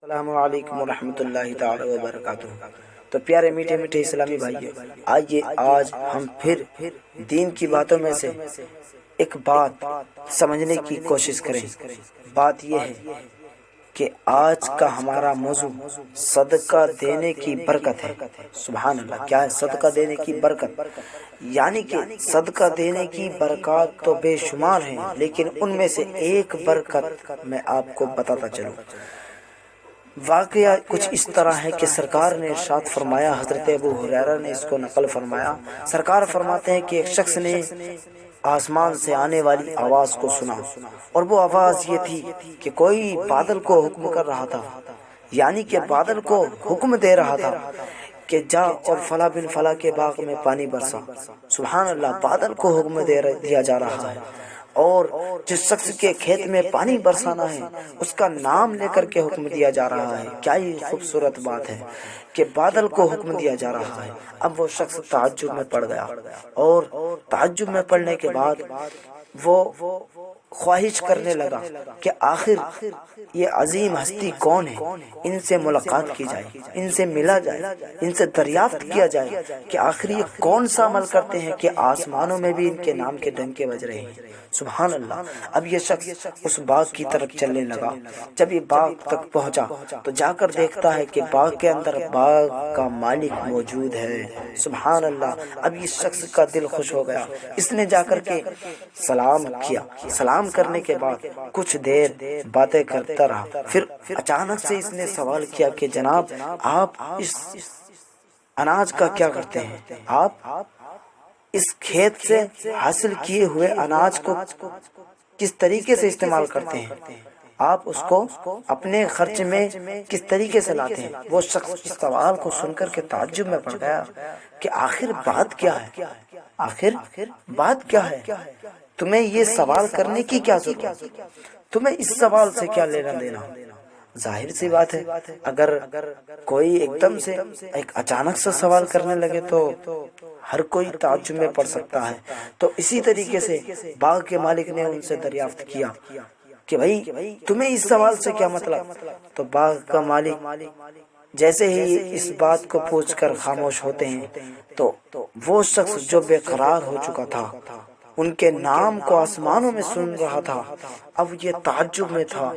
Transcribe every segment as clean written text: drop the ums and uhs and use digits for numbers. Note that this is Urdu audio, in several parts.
السلام علیکم ورحمۃ اللہ تعالی وبرکاتہ۔ تو پیارے میٹھے میٹھے اسلامی بھائیوں، آئیے آج ہم پھر دین کی باتوں میں سے ایک بات سمجھنے کی کوشش کریں۔ بات یہ ہے کہ آج کا ہمارا موضوع صدقہ دینے کی برکت ہے۔ سبحان اللہ، کیا ہے صدقہ دینے کی برکت؟ یعنی کہ صدقہ دینے کی برکات تو بے شمار ہیں، لیکن ان میں سے ایک برکت میں آپ کو بتاتا چلوں۔ واقعہ کچھ اس طرح ہے کہ سرکار نے ارشاد فرمایا، حضرت ابو ہریرہ نے اس کو نقل فرمایا، سرکار فرماتے ہیں کہ ایک شخص نے آسمان سے آنے والی آواز کو سنا، اور وہ آواز یہ تھی کہ کوئی بادل کو حکم کر رہا تھا، یعنی کہ بادل کو حکم دے رہا تھا کہ جا اور فلاں بن فلاں کے باغ میں پانی برسا۔ سبحان اللہ، بادل کو حکم دیا جا رہا ہے، اور جس شخص کے کھیت میں پانی برسانا ہے اس کا نام لے کر کے حکم دیا جا رہا ہے۔ کیا ہی خوبصورت بات ہے کہ بادل کو حکم دیا جا رہا ہے۔ اب وہ شخص تعجب میں پڑ گیا، اور تعجب میں پڑنے کے بعد وہ خواہش کرنے لگا کہ آخر یہ عظیم ہستی کون ہے، ان سے ملاقات کی جائے، ان سے ملا جائے، ان سے دریافت کیا جائے کہ آخر یہ کون سا عمل کرتے ہیں کہ آسمانوں میں بھی ان کے نام کے ڈنکے بج رہے ہیں۔ سبحان اللہ۔ اب یہ شخص اس باغ کی طرف چلنے لگا۔ جب یہ باغ تک پہنچا تو جا کر دیکھتا ہے کہ باغ کے اندر باغ کا مالک موجود ہے۔ سبحان اللہ۔ اب اس شخص کا دل خوش ہو گیا، اس نے جا کر کے سلام کیا۔ سلام کرنے کے بعد کچھ دیر باتیں کرتا رہا، پھر اچانک سے اس نے سوال کیا کہ جناب، آپ اس اناج کا کیا کرتے ہیں؟ آپ اس کھیت سے حاصل کیے ہوئے اناج کو کس طریقے سے استعمال کرتے ہیں؟ آپ اس کو اپنے خرچ میں کس طریقے سے لاتے ہیں؟ وہ شخص اس سوال کو سن کر کے تعجب میں پڑ گیا کہ آخر بات کیا ہے، آخر بات کیا ہے، تمہیں یہ سوال کرنے کی کیا ضرورت، تمہیں اس سوال سے کیا لینا دینا؟ ظاہر سی بات ہے، اگر کوئی ایک دم سے ایک اچانک سے سوال کرنے لگے تو ہر کوئی تعجب میں پڑ سکتا ہے۔ تو اسی طریقے سے باغ کے مالک نے ان سے دریافت کیا کہ بھائی تمہیں اس سوال سے کیا مطلب؟ تو باغ کا مالک جیسے ہی اس بات کو پوچھ کر خاموش ہوتے ہیں تو وہ شخص جو بے قرار ہو چکا تھا، ان کے نام کو آسمانوں میں سن رہا تھا، اب یہ تعجب میں تھا،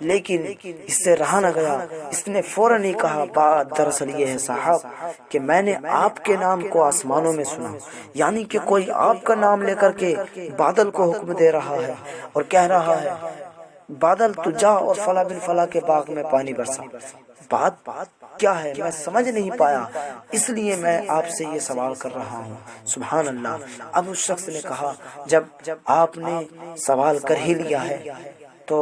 لیکن اس سے رہا نہ گیا۔ اس نے فوراً ہی کہا، بات دراصل یہ ہے صاحب کہ میں نے آپ کے نام کو آسمانوں میں سنا، یعنی کہ کوئی آپ کا نام لے کر کے بادل کو حکم دے رہا ہے اور کہہ رہا ہے، بادل تو جا اور فلاں بن فلاں کے باغ میں پانی برسا۔ بات کیا ہے میں سمجھ نہیں پایا، اس لیے میں آپ سے یہ سوال کر رہا ہوں۔ سبحان اللہ۔ اب اس شخص نے کہا، جب آپ نے سوال کر ہی لیا ہے تو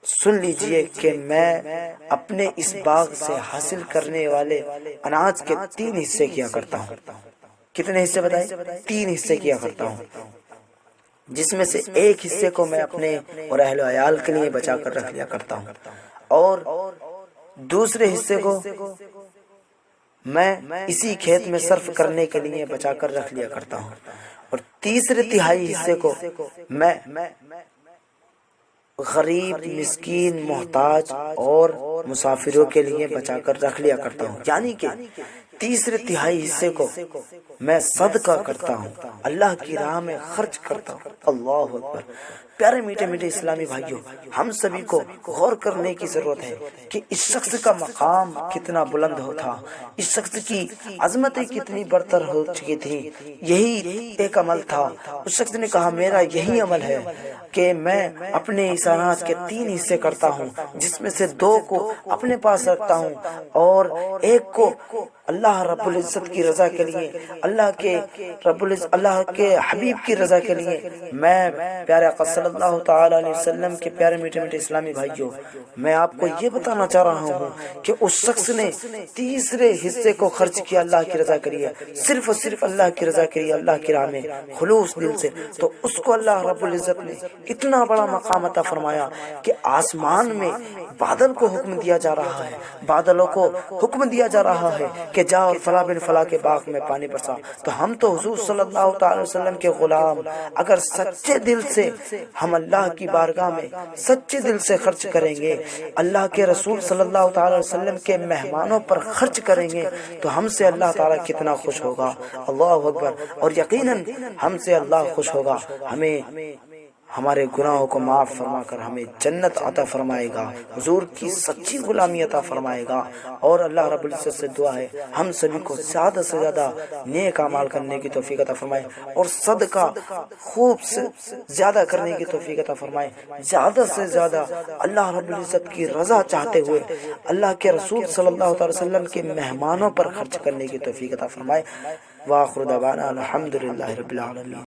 سن لیجئے کہ میں اپنے اس باغ سے حاصل کرنے والے اناج کے 3 حصے کیا کرتا ہوں۔ کتنے حصے بتائیں؟ 3 حصے کیا کرتا ہوں، جس میں سے ایک حصے کو میں اپنے اور اہل و عیال کے لیے بچا کر رکھ لیا کرتا ہوں، اور دوسرے حصے کو میں اسی کھیت میں صرف کرنے کے لیے بچا کر رکھ لیا کرتا ہوں، اور تیسرے تہائی حصے کو میں غریب، مسکین، محتاج اور مسافروں کے لیے بچا کر رکھ لیا کرتا ہوں، یعنی کہ تیسرے تہائی حصے کو میں صدقہ کرتا ہوں، اللہ کی راہ میں خرچ کرتا ہوں۔ اللہ اکبر۔ پیارے میٹھے میٹھے اسلامی بھائیوں، ہم سبھی کو غور کرنے کی ضرورت ہے کہ اس شخص کا مقام کتنا بلند تھا، اس شخص کی عظمتیں کتنی برتر ہو چکی تھی۔ یہی ایک عمل تھا، اس شخص نے کہا میرا یہی عمل ہے کہ میں اپنے اس اناج کے 3 حصے کرتا ہوں، جس میں سے 2 کو اپنے پاس رکھتا ہوں اور ایک کو اللہ رب العزت کی رضا کے لیے، اللہ کے حبیب کی رضا کے لیے میں پیارے آقا صلی اللہ تعالی علیہ وسلم کے پیارے میٹھے میٹھے اسلامی بھائیوں، میں آپ کو یہ بتانا چاہ رہا ہوں کہ اس شخص نے تیسرے حصے کو خرچ کیا اللہ کی رضا کے لیے، صرف اور صرف اللہ کی رضا کے لیے، اللہ کی راہ میں خلوص دل سے، تو اس کو اللہ رب العزت نے اتنا بڑا مقام عطا فرمایا کہ آسمان میں بادل کو حکم دیا جا رہا ہے، بادلوں کو حکم دیا جا رہا ہے کہ جا اور فلاں بن فلاں کے باغ میں پانی برسا۔ تو ہم تو حضور صلی اللہ تعالی وسلم کے غلام اگر سچے دل سے ہم اللہ کی بارگاہ میں سچے دل سے خرچ کریں گے، اللہ کے رسول صلی اللہ تعالی وسلم کے مہمانوں پر خرچ کریں گے، تو ہم سے اللہ تعالیٰ کتنا خوش ہوگا، اللہ اکبر۔ اور یقیناً ہم سے اللہ خوش ہوگا، ہمیں ہمارے گناہوں کو معاف فرما کر ہمیں جنت عطا فرمائے گا، حضور کی سچی غلامی عطا فرمائے گا۔ اور اللہ رب العزت سے دعا ہے ہم سبھی کو زیادہ سے زیادہ نیک اعمال کرنے کی توفیق عطا فرمائے، اور صدقہ خوب سے زیادہ کرنے کی توفیق عطا فرمائے، زیادہ سے زیادہ اللہ رب العزت کی رضا چاہتے ہوئے اللہ کے رسول صلی اللہ علیہ وسلم کے مہمانوں پر خرچ کرنے کی توفیق عطا فرمائے۔ وآخر دعوانا الحمدللہ رب العالمین۔